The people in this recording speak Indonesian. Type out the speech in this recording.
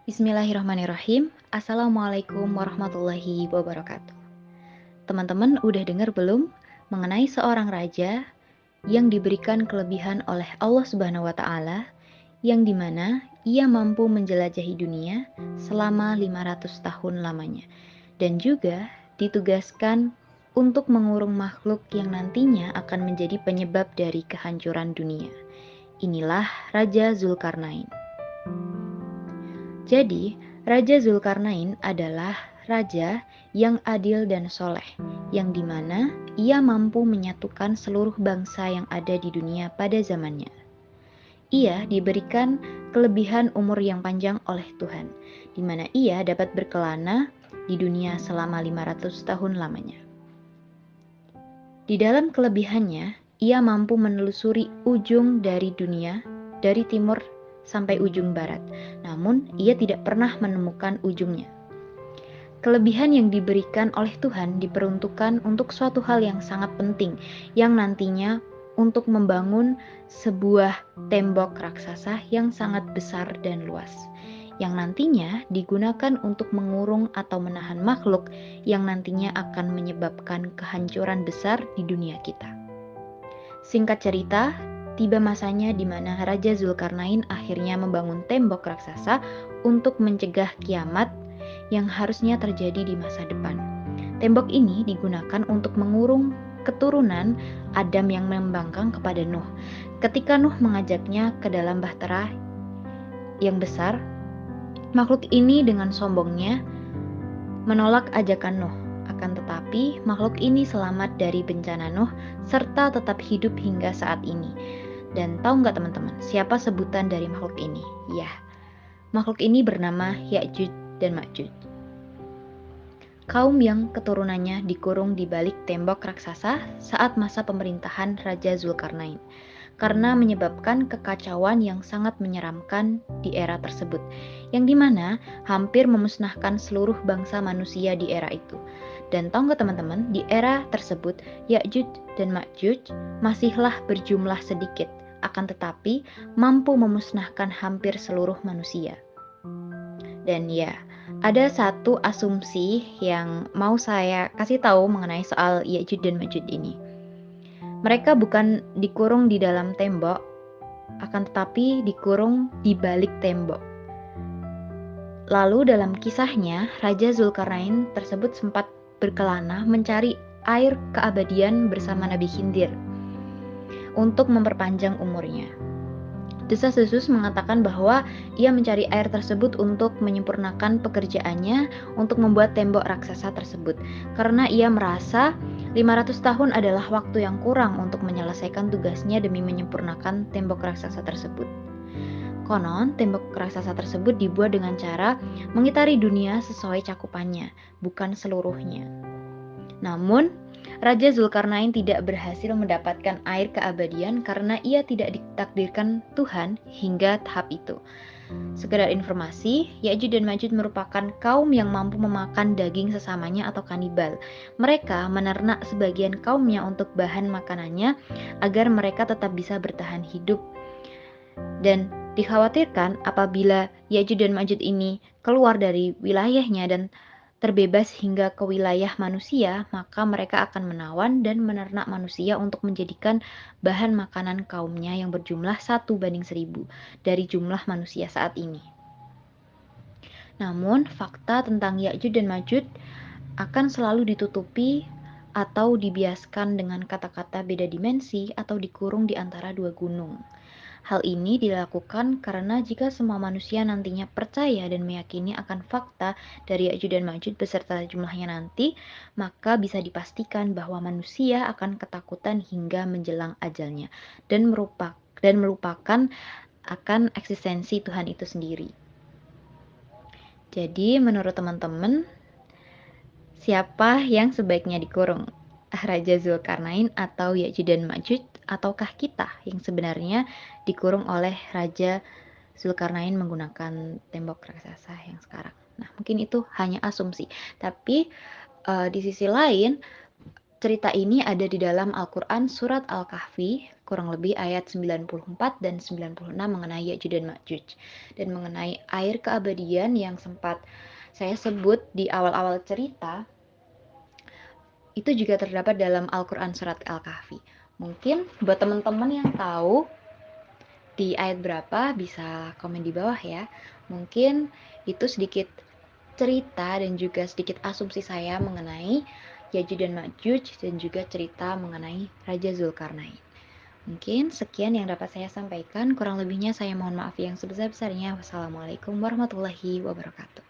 Bismillahirrahmanirrahim. Assalamualaikum warahmatullahi wabarakatuh. Teman-teman udah dengar belum mengenai seorang raja yang diberikan kelebihan oleh Allah Subhanahu wa taala yang dimana ia mampu menjelajahi dunia selama 500 tahun lamanya dan juga ditugaskan untuk mengurung makhluk yang nantinya akan menjadi penyebab dari kehancuran dunia. Inilah Raja Zulkarnain. Jadi, Raja Zulkarnain adalah raja yang adil dan soleh, yang dimana ia mampu menyatukan seluruh bangsa yang ada di dunia pada zamannya. Ia diberikan kelebihan umur yang panjang oleh Tuhan, di mana ia dapat berkelana di dunia selama 500 tahun lamanya. Di dalam kelebihannya, ia mampu menelusuri ujung dari dunia, dari timur sampai ujung barat. Namun, ia tidak pernah menemukan ujungnya. Kelebihan yang diberikan oleh Tuhan diperuntukkan untuk suatu hal yang sangat penting, yang nantinya untuk membangun sebuah tembok raksasa yang sangat besar dan luas, yang nantinya digunakan untuk mengurung atau menahan makhluk yang nantinya akan menyebabkan kehancuran besar di dunia kita. Singkat cerita, tiba masanya di mana Raja Zulkarnain akhirnya membangun tembok raksasa untuk mencegah kiamat yang harusnya terjadi di masa depan. Tembok ini digunakan untuk mengurung keturunan Adam yang membangkang kepada Nuh. Ketika Nuh mengajaknya ke dalam bahtera yang besar, makhluk ini dengan sombongnya menolak ajakan Nuh. Akan tetapi, makhluk ini selamat dari bencana Nuh serta tetap hidup hingga saat ini. Dan tahu nggak teman-teman, siapa sebutan dari makhluk ini? Ya, makhluk ini bernama Ya'juj dan Ma'juj. Kaum yang keturunannya dikurung di balik tembok raksasa saat masa pemerintahan Raja Zulkarnain, karena menyebabkan kekacauan yang sangat menyeramkan di era tersebut, yang dimana hampir memusnahkan seluruh bangsa manusia di era itu. Dan tahu nggak teman-teman, di era tersebut Ya'juj dan Ma'juj masihlah berjumlah sedikit, akan tetapi mampu memusnahkan hampir seluruh manusia. Dan ya, ada satu asumsi yang mau saya kasih tahu mengenai soal Ya'juj dan Ma'juj ini. Mereka bukan dikurung di dalam tembok, akan tetapi dikurung di balik tembok. Lalu dalam kisahnya, Raja Zulkarnain tersebut sempat berkelana mencari air keabadian bersama Nabi Khidir untuk memperpanjang umurnya. Desas-desus mengatakan bahwa ia mencari air tersebut untuk menyempurnakan pekerjaannya untuk membuat tembok raksasa tersebut, karena ia merasa 500 tahun adalah waktu yang kurang untuk menyelesaikan tugasnya demi menyempurnakan tembok raksasa tersebut. Konon, tembok raksasa tersebut dibuat dengan cara mengitari dunia sesuai cakupannya, bukan seluruhnya. Namun, Raja Zulkarnain tidak berhasil mendapatkan air keabadian karena ia tidak ditakdirkan Tuhan hingga tahap itu. Sekedar informasi, Ya'juj dan Ma'juj merupakan kaum yang mampu memakan daging sesamanya atau kanibal. Mereka menernak sebagian kaumnya untuk bahan makanannya agar mereka tetap bisa bertahan hidup. Dan dikhawatirkan apabila Ya'juj dan Ma'juj ini keluar dari wilayahnya dan terbebas hingga ke wilayah manusia, maka mereka akan menawan dan menernak manusia untuk menjadikan bahan makanan kaumnya yang berjumlah 1:1000 dari jumlah manusia saat ini. Namun, fakta tentang Ya'juj dan Ma'juj akan selalu ditutupi atau dibiaskan dengan kata-kata beda dimensi atau dikurung di antara dua gunung. Hal ini dilakukan karena jika semua manusia nantinya percaya dan meyakini akan fakta dari Ya'juj dan Ma'juj beserta jumlahnya nanti, maka bisa dipastikan bahwa manusia akan ketakutan hingga menjelang ajalnya dan melupakan akan eksistensi Tuhan itu sendiri. Jadi menurut teman-teman, siapa yang sebaiknya dikurung? Raja Zulkarnain atau Ya'juj dan Ma'juj, ataukah kita yang sebenarnya dikurung oleh Raja Zulkarnain menggunakan tembok raksasa yang sekarang? Nah, mungkin itu hanya asumsi. Tapi di sisi lain, cerita ini ada di dalam Al-Quran surat Al-Kahfi, kurang lebih ayat 94 dan 96 mengenai Ya'juj dan Ma'juj. Dan mengenai air keabadian yang sempat saya sebut di awal-awal cerita, itu juga terdapat dalam Al-Quran Surat Al-Kahfi. Mungkin buat teman-teman yang tahu di ayat berapa bisa komen di bawah ya. Mungkin itu sedikit cerita dan juga sedikit asumsi saya mengenai Ya'juj dan Ma'juj dan juga cerita mengenai Raja Zulkarnain. Mungkin sekian yang dapat saya sampaikan, kurang lebihnya saya mohon maaf yang sebesar-besarnya. Wassalamualaikum warahmatullahi wabarakatuh.